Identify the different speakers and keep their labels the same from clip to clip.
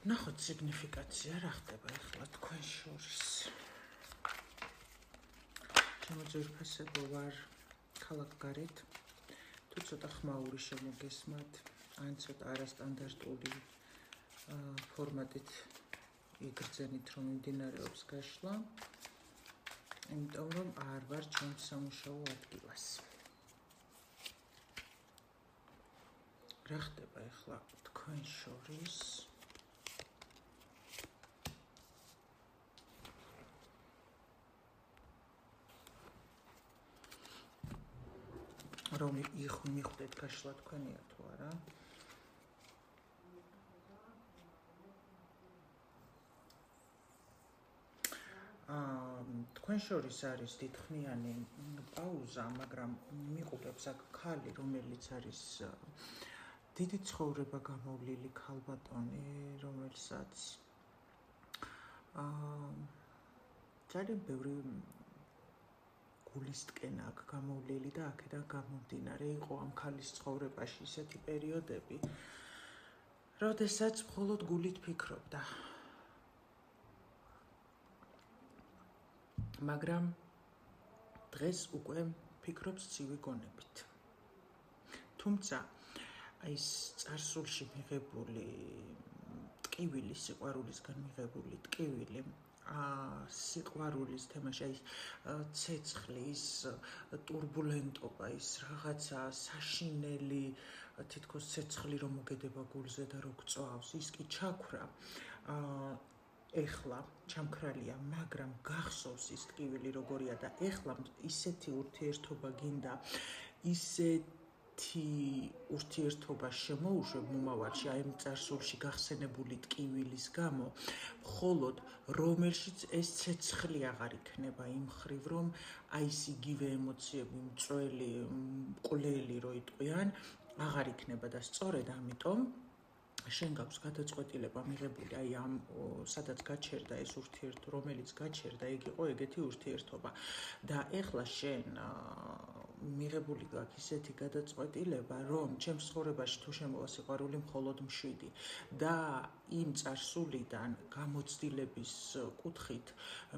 Speaker 1: ნახოთ სიგნიფიკაცია რა ხდება ახლა თქვენ შორის. შემოძვირფასებო ვარ ქალაქ გარეთ. თუ ცოტა ხმაური შემოგესმათ, ან ცოტა არასტანდარტული ფორმატით იგრძენით რომ მიმდინარეობს გაშლა, იმიტომ რომ არ ვარ ჩემს სამუშაო ადგილას. რა ხდება ახლა თქვენ შორის? რომ მიხვდეთ გაშლა თქვენია თუ არა? თქვენ შორის არის დიდხნიანი პაუზა, მაგრამ მიყურებს აქ ქალი, რომელიც არის დიდი ცხოვრება გამოვლილი ქალბატონი, რომელსაც ძალიან ბევრი გულისტკენა აქვს გამოვლილი და აქედან გამომდინარე იყო ამ ქალის ცხოვრებაში ისეთი პერიოდები, როდესაც მხოლოდ გულით ფიქრობდა. მაგრამ დღეს უკვე ფიქრობს ცივი გონებით. თუმცა ის წარსულში მიღებული ტკივილი, სიყვარულისგან მიღებული ტკივილი, სიყვარულის თემაში, ის ცეცხლი, ის ტურბულენტობა, ის რაღაცა საშინელი, თითქოს ცეცხლი რომ მოგედება გულზე და რო გწვავს, ის კი ჩაქვრა. ეხლა ჩამქრალია, მაგრამ გახსოვს ის ტკივილი როგორია და ეხლა ისეთი ურთიერთობა გინდა, ისეთი ურთიერთობა შემოუშვებ მომავალში, აი ამ წარსულში გახსენებული ტკივილის გამო, მხოლოდ რომელშიც ეს ცეცხლი აღარ იქნება იმ ხრივ, რომ აი ეს იგივე ემოციები, მწველი, მკვლელი რო იტყვიან, აღარ იქნება და სწორედ ამიტომ შენ გაქვს გადაწყვეტილება მიღებული აი ამ სადაც გაჩერდა ეს ურთიერთობა, რომელიც გაჩერდა, ეგ იყო ეგეთი ურთიერთობა და ეხლა შენ მიღებული გაქვს ისეთი გადაწყვეტილება, რომ ჩემს ცხოვრებაში თუ შემოვა სიყვარული მხოლოდ მშვიდი და იმ წარსულიდან გამოცდილების კუთხით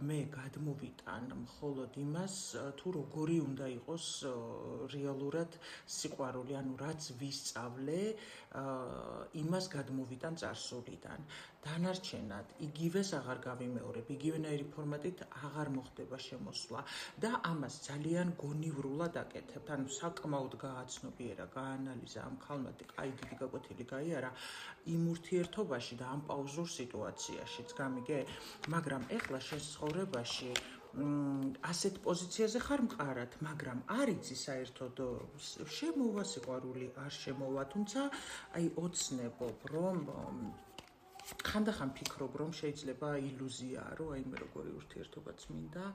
Speaker 1: მე გადმოვიტან მხოლოდ იმას, თუ როგორი უნდა იყოს რეალურად სიყვარული, ანუ რაც ვისწავლე, იმას გადმოვიტან წარსულიდან. დანარჩენად იგივეს აღარ გავიმეორებ, იგივენაირი ფორმატით აღარ მოხდება შემოსვლა და ამას ძალიან გონივრულად აკეთებ. ანუ საკმაოდ გააცნობიერა, გაანალიზა ამ ქალმა, აი დიდი გაკვეთილი გაიარა იმ ურთიერთობაში და ამ პაუზურ სიტუაციაშიც, გამიგე? მაგრამ ეხლა შენ ცხოვრებაში ასეთ პოზიციაზე ხარ მყარად, მაგრამ არ იცი საერთოდ შემოვა სიყვარული, არ შემოვა, თუმცა აი ოცნებობ, რომ ხანდახან ფიქრობ, რომ შეიძლება ილუზიაა, რომ აი მე როგორი ურთიერთობაც მინდა,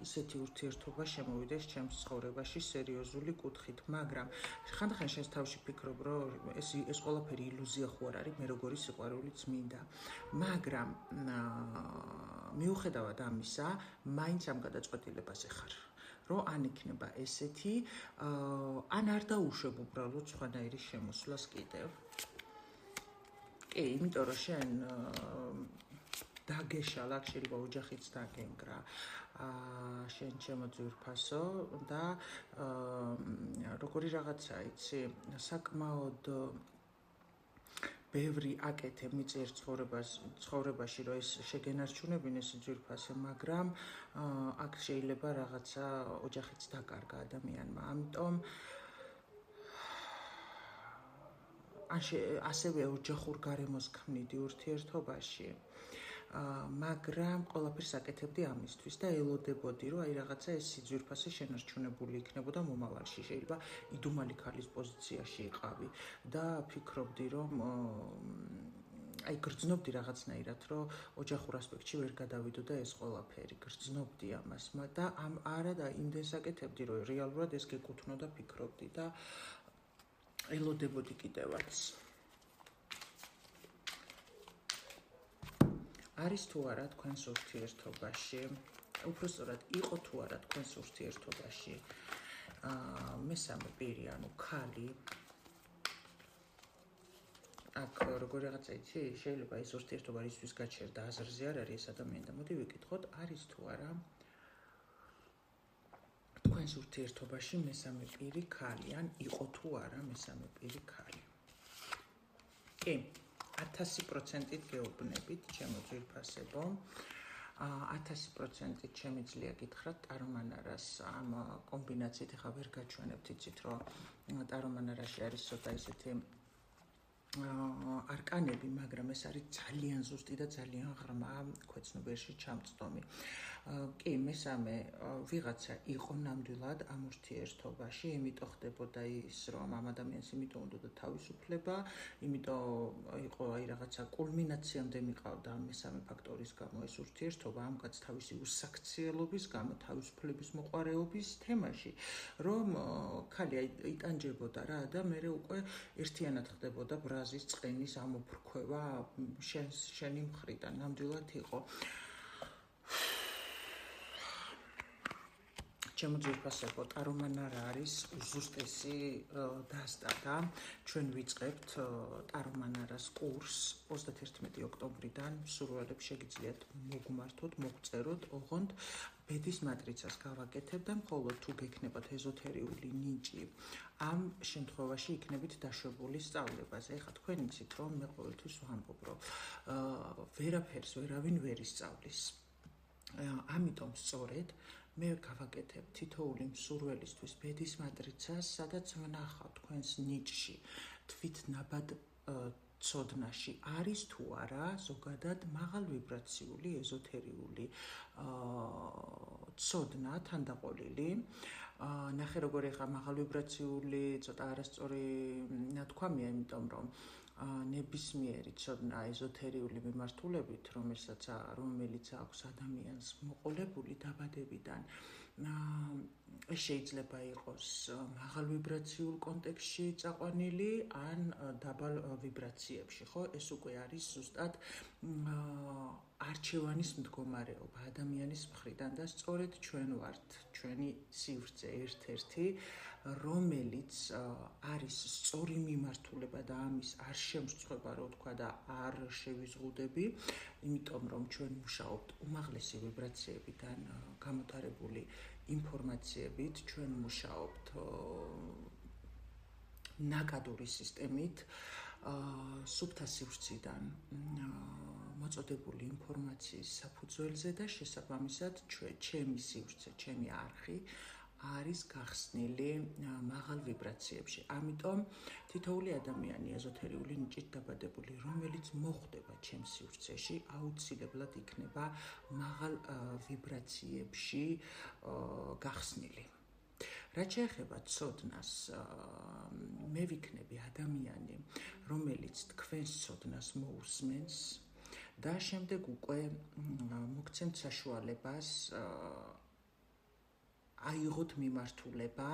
Speaker 1: ისეთი ურთიერთობა შემოვიდეს ჩემს ცხოვრებაში სერიოზული კუთხით, მაგრამ ხანდახან შენს თავში ფიქრობ, რომ ეს ყველაფერი ილუზია ხო არ არის, მე როგორი სიყვარულიც მინდა, მაგრამ მიუხედავად ამისა, მაინც ამ გადაწყვეტილებაზე ხარ. რომ ან იქნება ესეთი, ან არ დაუშვებ უბრალოდ სხვანაირი შემოსვლას კიდევ. კი, იმიტომ რომ შენ დაგეშალა, შეიძლება ოჯახიც დაგენგრა, შენ შემოძვირფასო და როგორი რაღაცა, იცი, საკმაოდ ბევრი აკეთე მიწერ ცხოვრებაში, რომ ეს შეგენარჩუნებინეს ძვირფასე, მაგრამ აქ შეიძლება რაღაცა ოჯახიც დაკარგა ადამიანმა. ამიტომ ასევე ოჯახურ გარემოს ქმნიდი ურთიერთობაში, მაგრამ ყველაფერს აკეთებდი ამისთვის და ელოდებოდი, რომ აი რაღაცა ეს სიძვირფასე შენარჩუნებული იქნებოდა მომავალში. შეიძლება იდუმალი ქალის პოზიციაში იყავი და ფიქრობდი, რომ აი გრძნობდი რაღაცნაირად, რომ ოჯახურ ასპექტში ვერ გადავიდო და ეს ყველაფერი გრძნობდი ამას და არა და იმდენს აკეთებდი, რომ რეალურად ეს გეკუთვნოდა, ფიქრობდი და ელოდებოდი კიდევაც. არის თუ არა თქვენს ურთიერთობაში, უпростоრად იყო თუ არა თქვენს ურთიერთობაში მესამე პირი, ანუ ქალი, აქ როგორ რაღაცა იცი, შეიძლება ეს ურთიერთობა რისთვის გაჩერდა აზრზე არ არის ეს ადამიანი და მოდი ვიკითხოთ, არის თუ არა თქვენს ურთიერთობაში მესამე პირი ქალი, ან იყო თუ არა მესამე პირი ქალი. კი, 1000%-ით გეუბნებით, ჩემო ძვირფასებო. 1000%-ით შემიძლია გითხრათ ტარომანარას ამ კომბინაციით, ახლა ვერ გაჩვენებთ, იცით რომ ტარომანარაში არის ცოტა ისეთი არკანები, მაგრამ ეს არის ძალიან ზუსტი და ძალიან ღრმა ქვეცნობიერში ჩამწდომი. კი, მესამე ვიღაცა იყო ნამდვილად ამ ურთიერთობაში, იმიტომ ხდებოდა ის, რომ ამ ადამიანს იმიტომ უნდოდა თავისუფლება, იმიტომ იყო აი რაღაცა კულმინაციამდე მიყავდა ამ მესამე ფაქტორის გამო ეს ურთიერთობა, ამკაც თავისი უსაქციელობის გამო, თავისუფლების მოყვარეობის თემაში, რომ ქალი იტანჯებოდა რა და მერე უკვე ერთიანად ხდებოდა ბრაზის წყენის ამოფრქვევა შენი მხრიდან, ნამდვილად იყო. ჩემო ძვირფასებო, ტარომანარა არის უზუსტესი დასტატა. ჩვენ ვიწყებთ ტარომანარას კურსს 31 ოქტომბრიდან. მსურველებს შეგიძლიათ მოგმართოთ, მოგწეროთ, ოღონდ ბედის მატრიცას გავაკეთებ და მხოლოდ თუ გექნებათ ეზოთერიული ნიჭი, ამ შემთხვევაში იქნებით დაშვებული სწავლებაზე. ეხლა თქვენ იცით, რომ მე ყოველთვის ვამბობ, რომ ვერაფერს ვერავინ ვერ ისწავლის. ამიტომ სწორედ მე გავაკეთებ თითოეული მსურველისთვის ბედის მატრიცას, სადაც ვნახავ თქვენს ნიჭში, თვითნაბად ცოდნაში არის თუ არა ზოგადად მაღალვიბრაციული ეზოთერიული ცოდნა თანდაყოლილი. ნახე როგორ ეხა მაღალვიბრაციული ცოტა არასწორი ნათქვამია, იმიტომ რომ ნებისმიერი ცოდნა ეზოთერიული მიმართულებით, რომელიც აქვს ადამიანს მოყოლებული დაბადებიდან, ეს შეიძლება იყოს მაღალვიბრაციულ კონტექსტში წაყვანილი, ან დაბალ ვიბრაციებში, ხო? ეს უკვე არის ზუსტად არჩევანის მდგომარეობა ადამიანის მხრიდან და სწორედ ჩვენ ვართ ჩვენი სივრცე ერთ-ერთი, რომელიც არის სწორი მიმართულება და ამის არ შემსწყვება, რო თქვა და არ შევიზღუდები, იმიტომ რომ ჩვენ მუშაობთ უმაღლესი ვიბრაციებიდან გამოტარებული ინფორმაციებით, ჩვენ მუშაობთ ნაკადური სისტემით, სუფთა სივრციდან მოწოდებული ინფორმაციის საფუძველზე და შესაბამისად ჩემი სივრცე, ჩემი არხი არის გახსნილი მაღალ ვიბრაციებში. ამიტომ თითოეული ადამიანი ეზოთერიული ნიჭით დაბადებული, რომელიც მოხვდება ჩემს სივრცეში, აუცილებლად იქნება მაღალ ვიბრაციებში გახსნილი. რაც შეეხება ცოდნას, მე ვიქნები ადამიანი, რომელიც თქვენს ცოდნას მოусმენს და შემდეგ უკვე მოგცემთ საშუალებას აიღოთ მიმართულება,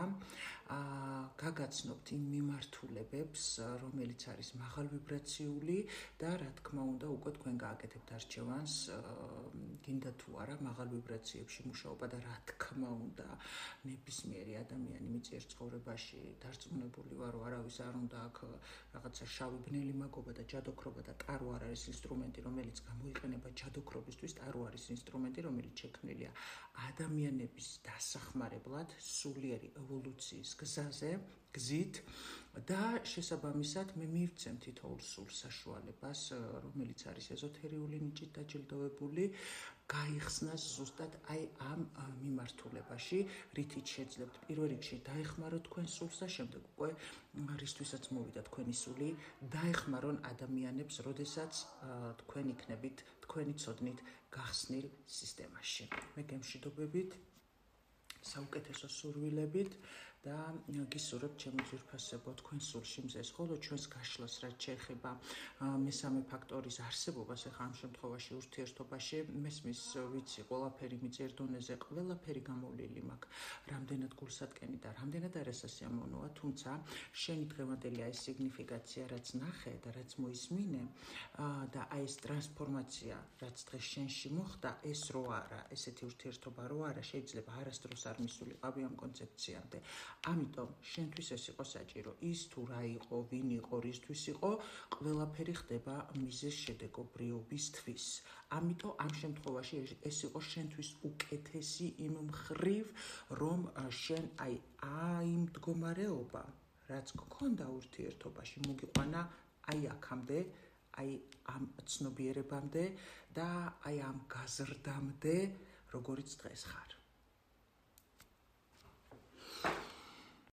Speaker 1: გაგაცნობთ იმ მიმართულებებს, რომელიც არის მაღალვიბრაციული და რა თქმა უნდა უკვე თქვენ გააკეთებთ არჩევანს, გინდა თუ არა მაღალ ვიბრაციებში მუშაობა და რა თქმა უნდა ნებისმიერი ადამიანი მიწიერ ცხოვრებაში დარწმუნებული ვარ, რომ არავის არ უნდა აქ რაღაცა შავი ბნელი მაგობა და ჯადოქრობა და ტარო არ არის ინსტრუმენტი, რომელიც გამოიყენება ჯადოქრობისთვის, ტარო არის ინსტრუმენტი, რომელიც შექმნილია ადამიანების დასახმარებლად სულიერი ევოლუციის გზით და შესაბამისად მე მივცემ თითოეულ სულ საშუალებას, რომელიც არის ეზოთერიული ნიჭით დაჯილდოვებული, გაიხსნას ზუსტად აი ამ მიმართულებაში, რითიც შეძლებთ პირველ რიგში დაეხმაროთ თქვენ სულს და შემდეგ უკვე რისთვისაც მოვიდა თქვენი სული, დაეხმარონ ადამიანებს, როდესაც თქვენ იქნებით თქვენი ცოდნით გახსნილ სისტემაში. მე გემშვიდობებით, საუკეთესო სურვილებით და გისურვებთ ჩემო ძვირფასებო თქვენ სულში მზეს, ხოლო ჩვენს გაშლას რაც შეეხება მესამე ფაქტორის არსებობას, ახლა ამ შემთხვევაში ურთიერთობაში მესმის ვიცი, ყველაფერი მიწიერ დონეზე, ყველაფერი გამოვლილი მაქვს, რამდენად გულსატკენი და რამდენად არასასიამოვნოა, თუმცა შენი დღევანდელი აი სიგნიფიკაცია, რაც ნახე და რაც მოისმინე და აი ეს ტრანსფორმაცია, რაც დღეს შენში მოხდა, ეს რო არა, ესეთი ურთიერთობა რო არა, შეიძლება არასდროს არ მისულიყავი ამ კონცეფციამდე. ამიტომ შენთვის ეს იყო საჭირო. ის თუ რა იყო, ვინ იყო, რისთვის იყო, ყველაფერი ხდება მიზეზ შედეგობრიობისთვის. ამიტომ ამ შემთხვევაში ეს იყო შენთვის უკეთესი იმ მხრივ, რომ შენ აი მდგომარეობა, რაც გქონდა ურთიერთობაში, მოგიყვანა აი აქამდე, აი ამ ცნობიერებამდე და აი ამ გაზრდამდე, როგორიც დღეს ხარ.